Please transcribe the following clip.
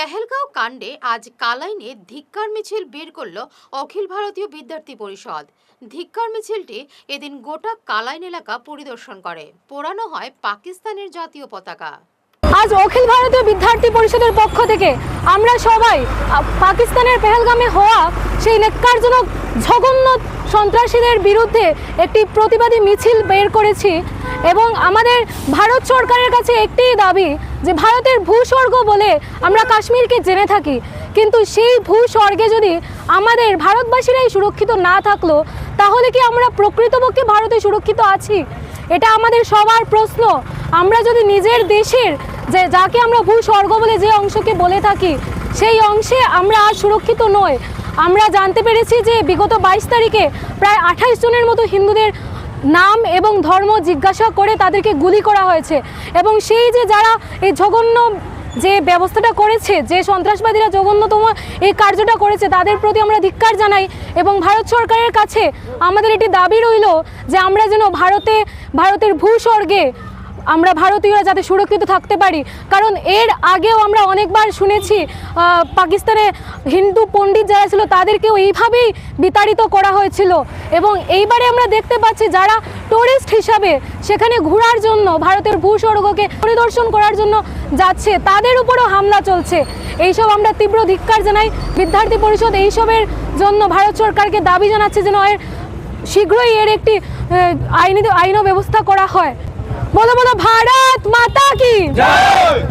পেহেলগাঁও কাণ্ডে আজ কালাইনে ধিক্কার মিছিল বের করল অখিল ভারতীয় বিদ্যার্থী পরিষদ। ধিক্কার মিছিলটি এদিন গোটা কালাইন এলাকা পরিদর্শন করে পোড়ানো হয় পাকিস্তানের জাতীয় পতাকা। আজ অখিল ভারতীয় বিদ্যার্থী পরিষদের পক্ষ থেকে আমরা সবাই পাকিস্তানের পেহেলগামে হওয়া সেই ন্যাক্কারজনক জঘন্য সন্ত্রাসীদের বিরুদ্ধে একটি প্রতিবাদী মিছিল বের করেছি এবং আমাদের ভারত সরকারের কাছে একটিই দাবি যে ভারতের ভূস্বর্গ বলে আমরা কাশ্মীরকে জেনে থাকি, কিন্তু সেই ভূস্বর্গে যদি আমাদের ভারতবাসীরাই সুরক্ষিত না থাকলো তাহলে কি আমরা প্রকৃতপক্ষে ভারতে সুরক্ষিত আছি? এটা আমাদের সবার প্রশ্ন। আমরা যদি নিজের দেশের যে যাকে আমরা ভূস্বর্গ বলে যে অংশকে বলে থাকি সেই অংশে আমরা আজ সুরক্ষিত নই। আমরা জানতে পেরেছি যে বিগত 22 তারিখে প্রায় 28 জনের মতো হিন্দুদের নাম এবং ধর্ম জিজ্ঞাসা করে তাদেরকে গুলি করা হয়েছে এবং সেই যে যারা এই জঘন্য যে ব্যবস্থাটা করেছে, যে সন্ত্রাসবাদীরা জঘন্যতম এই কার্যটা করেছে তাদের প্রতি আমরা ধিক্কার জানাই এবং ভারত সরকারের কাছে আমাদের এটি দাবি রইল যে আমরা যেন ভারতের ভূস্বর্গে আমরা ভারতীয়রা যাতে সুরক্ষিত থাকতে পারি। কারণ এর আগেও আমরা অনেকবার শুনেছি পাকিস্তানে হিন্দু পণ্ডিত যারা ছিল তাদেরকেও এইভাবেই বিতাড়িত করা হয়েছিল এবং এইবারে আমরা দেখতে পাচ্ছি যারা টুরিস্ট হিসাবে সেখানে ঘোরার জন্য ভারতের ভূস্বর্গকে পরিদর্শন করার জন্য যাচ্ছে তাদের উপরও হামলা চলছে। এইসব আমরা তীব্র ধিক্কার জানাই। বিদ্যার্থী পরিষদ এইসবের জন্য ভারত সরকারকে দাবি জানাচ্ছে যেন এর শীঘ্রই এর একটি আইনি ব্যবস্থা করা হয়। বলো বলো ভারত মাতা কি জয়।